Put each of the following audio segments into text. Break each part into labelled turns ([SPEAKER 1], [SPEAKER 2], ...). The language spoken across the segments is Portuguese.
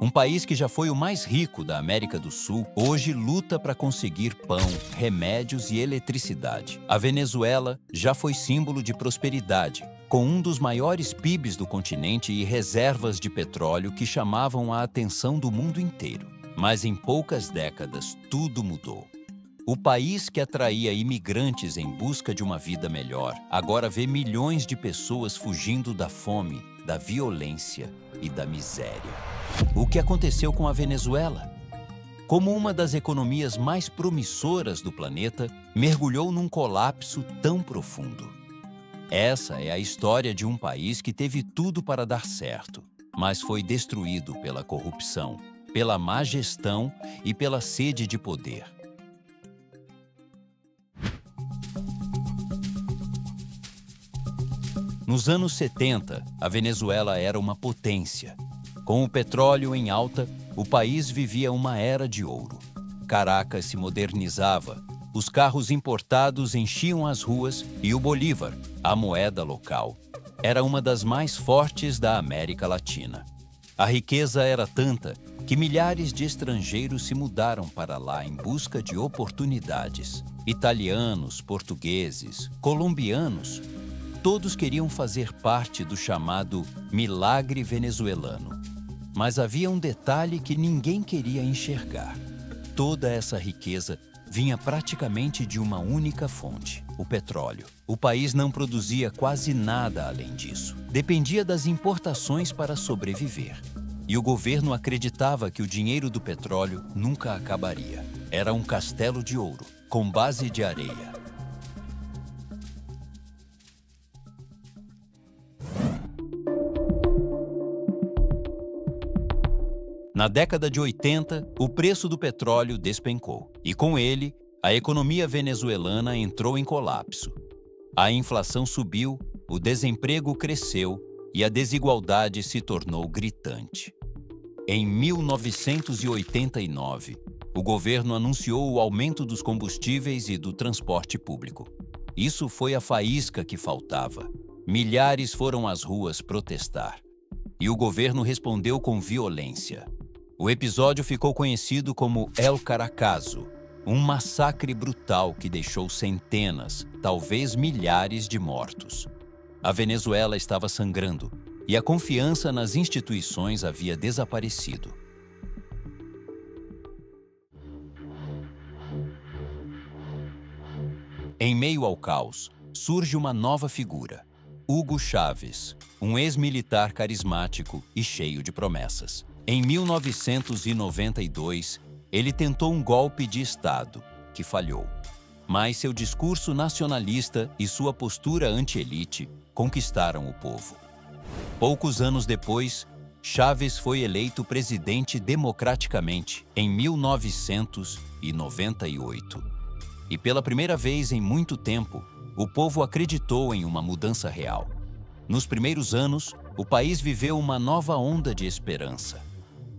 [SPEAKER 1] Um país que já foi o mais rico da América do Sul, hoje luta para conseguir pão, remédios e eletricidade. A Venezuela já foi símbolo de prosperidade, com um dos maiores PIBs do continente e reservas de petróleo que chamavam a atenção do mundo inteiro. Mas em poucas décadas, tudo mudou. O país que atraía imigrantes em busca de uma vida melhor, agora vê milhões de pessoas fugindo da fome, da violência e da miséria. O que aconteceu com a Venezuela? Como uma das economias mais promissoras do planeta, mergulhou num colapso tão profundo. Essa é a história de um país que teve tudo para dar certo, mas foi destruído pela corrupção, pela má gestão e pela sede de poder. Nos anos 70, a Venezuela era uma potência. Com o petróleo em alta, o país vivia uma era de ouro. Caracas se modernizava, os carros importados enchiam as ruas e o bolívar, a moeda local, era uma das mais fortes da América Latina. A riqueza era tanta que milhares de estrangeiros se mudaram para lá em busca de oportunidades. Italianos, portugueses, colombianos, todos queriam fazer parte do chamado milagre venezuelano. Mas havia um detalhe que ninguém queria enxergar. Toda essa riqueza vinha praticamente de uma única fonte, o petróleo. O país não produzia quase nada além disso. Dependia das importações para sobreviver. E o governo acreditava que o dinheiro do petróleo nunca acabaria. Era um castelo de ouro, com base de areia. Na década de 80, o preço do petróleo despencou e, com ele, a economia venezuelana entrou em colapso. A inflação subiu, o desemprego cresceu e a desigualdade se tornou gritante. Em 1989, o governo anunciou o aumento dos combustíveis e do transporte público. Isso foi a faísca que faltava. Milhares foram às ruas protestar. E o governo respondeu com violência. O episódio ficou conhecido como El Caracazo, um massacre brutal que deixou centenas, talvez milhares de mortos. A Venezuela estava sangrando e a confiança nas instituições havia desaparecido. Em meio ao caos, surge uma nova figura, Hugo Chávez, um ex-militar carismático e cheio de promessas. Em 1992, ele tentou um golpe de Estado, que falhou. Mas seu discurso nacionalista e sua postura anti-elite conquistaram o povo. Poucos anos depois, Chávez foi eleito presidente democraticamente em 1998. E pela primeira vez em muito tempo, o povo acreditou em uma mudança real. Nos primeiros anos, o país viveu uma nova onda de esperança.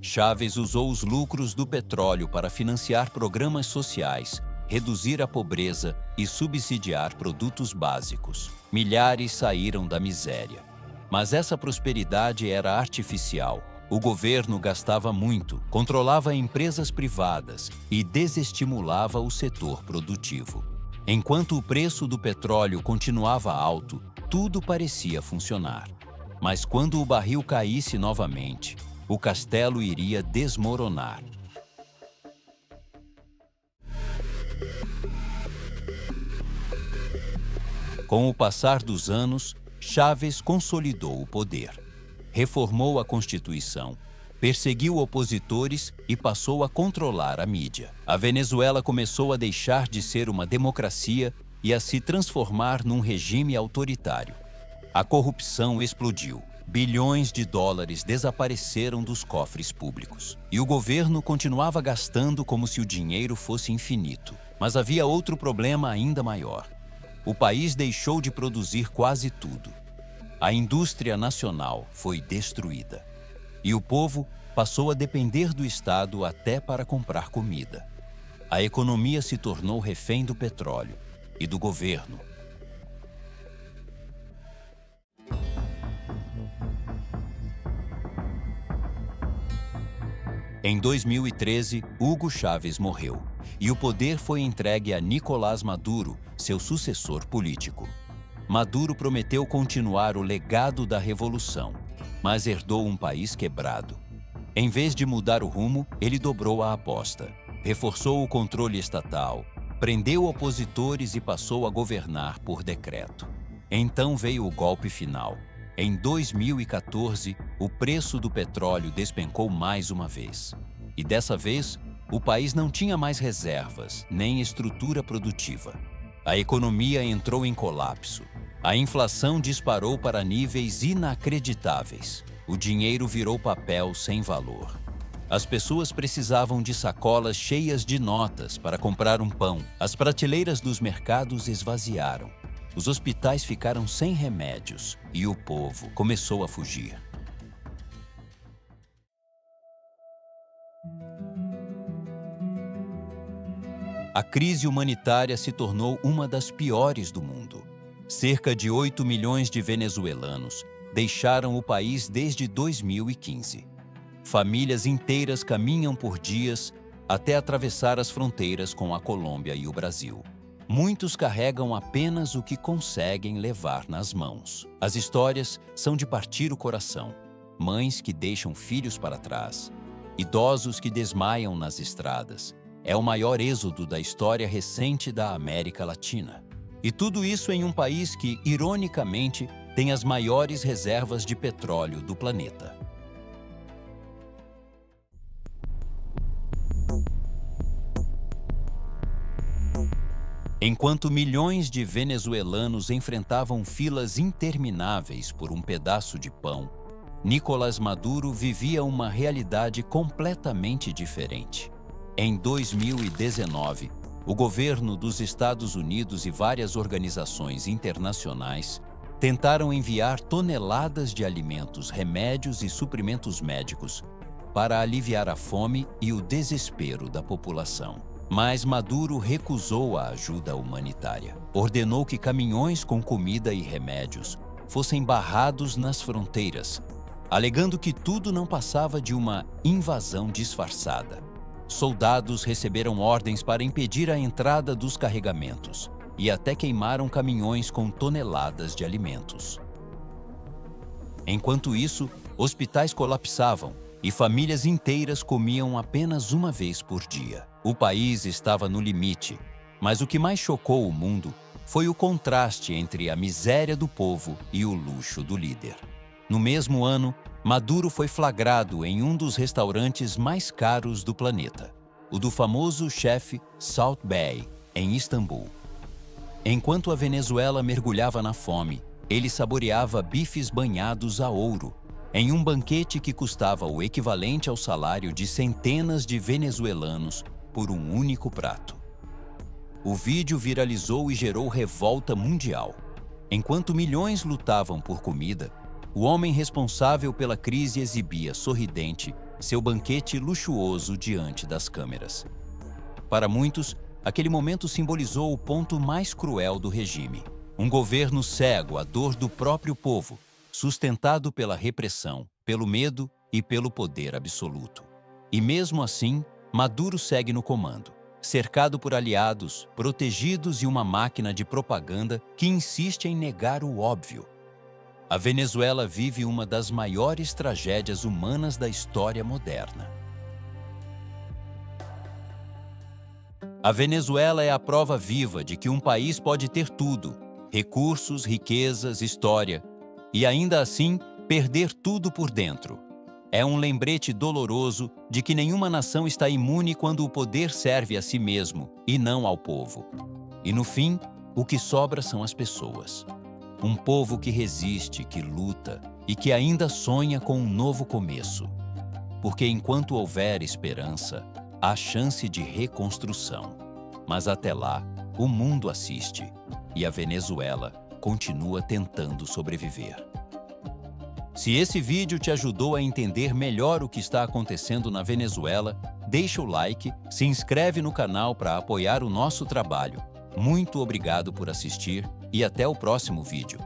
[SPEAKER 1] Chávez usou os lucros do petróleo para financiar programas sociais, reduzir a pobreza e subsidiar produtos básicos. Milhares saíram da miséria. Mas essa prosperidade era artificial. O governo gastava muito, controlava empresas privadas e desestimulava o setor produtivo. Enquanto o preço do petróleo continuava alto, tudo parecia funcionar. Mas quando o barril caísse novamente, o castelo iria desmoronar. Com o passar dos anos, Chávez consolidou o poder. Reformou a Constituição, perseguiu opositores e passou a controlar a mídia. A Venezuela começou a deixar de ser uma democracia e a se transformar num regime autoritário. A corrupção explodiu. Bilhões de dólares desapareceram dos cofres públicos. E o governo continuava gastando como se o dinheiro fosse infinito. Mas havia outro problema ainda maior. O país deixou de produzir quase tudo. A indústria nacional foi destruída. E o povo passou a depender do Estado até para comprar comida. A economia se tornou refém do petróleo e do governo. Em 2013, Hugo Chávez morreu e o poder foi entregue a Nicolás Maduro, seu sucessor político. Maduro prometeu continuar o legado da revolução, mas herdou um país quebrado. Em vez de mudar o rumo, ele dobrou a aposta, reforçou o controle estatal, prendeu opositores e passou a governar por decreto. Então veio o golpe final. Em 2014, o preço do petróleo despencou mais uma vez. E dessa vez, o país não tinha mais reservas, nem estrutura produtiva. A economia entrou em colapso. A inflação disparou para níveis inacreditáveis. O dinheiro virou papel sem valor. As pessoas precisavam de sacolas cheias de notas para comprar um pão. As prateleiras dos mercados esvaziaram. Os hospitais ficaram sem remédios e o povo começou a fugir. A crise humanitária se tornou uma das piores do mundo. Cerca de 8 milhões de venezuelanos deixaram o país desde 2015. Famílias inteiras caminham por dias até atravessar as fronteiras com a Colômbia e o Brasil. Muitos carregam apenas o que conseguem levar nas mãos. As histórias são de partir o coração. Mães que deixam filhos para trás, idosos que desmaiam nas estradas. É o maior êxodo da história recente da América Latina. E tudo isso em um país que, ironicamente, tem as maiores reservas de petróleo do planeta. Enquanto milhões de venezuelanos enfrentavam filas intermináveis por um pedaço de pão, Nicolás Maduro vivia uma realidade completamente diferente. Em 2019, o governo dos Estados Unidos e várias organizações internacionais tentaram enviar toneladas de alimentos, remédios e suprimentos médicos para aliviar a fome e o desespero da população. Mas Maduro recusou a ajuda humanitária. Ordenou que caminhões com comida e remédios fossem barrados nas fronteiras, alegando que tudo não passava de uma invasão disfarçada. Soldados receberam ordens para impedir a entrada dos carregamentos e até queimaram caminhões com toneladas de alimentos. Enquanto isso, hospitais colapsavam e famílias inteiras comiam apenas uma vez por dia. O país estava no limite, mas o que mais chocou o mundo foi o contraste entre a miséria do povo e o luxo do líder. No mesmo ano, Maduro foi flagrado em um dos restaurantes mais caros do planeta, o do famoso chefe Salt Bey, em Istambul. Enquanto a Venezuela mergulhava na fome, ele saboreava bifes banhados a ouro, em um banquete que custava o equivalente ao salário de centenas de venezuelanos por um único prato. O vídeo viralizou e gerou revolta mundial. Enquanto milhões lutavam por comida, o homem responsável pela crise exibia sorridente seu banquete luxuoso diante das câmeras. Para muitos, aquele momento simbolizou o ponto mais cruel do regime. Um governo cego à dor do próprio povo, sustentado pela repressão, pelo medo e pelo poder absoluto. E mesmo assim, Maduro segue no comando, cercado por aliados, protegidos e uma máquina de propaganda que insiste em negar o óbvio. A Venezuela vive uma das maiores tragédias humanas da história moderna. A Venezuela é a prova viva de que um país pode ter tudo: recursos, riquezas, história, e ainda assim perder tudo por dentro. É um lembrete doloroso de que nenhuma nação está imune quando o poder serve a si mesmo e não ao povo. E no fim, o que sobra são as pessoas. Um povo que resiste, que luta e que ainda sonha com um novo começo. Porque enquanto houver esperança, há chance de reconstrução. Mas até lá, o mundo assiste e a Venezuela continua tentando sobreviver. Se esse vídeo te ajudou a entender melhor o que está acontecendo na Venezuela, deixa o like, se inscreve no canal para apoiar o nosso trabalho. Muito obrigado por assistir e até o próximo vídeo.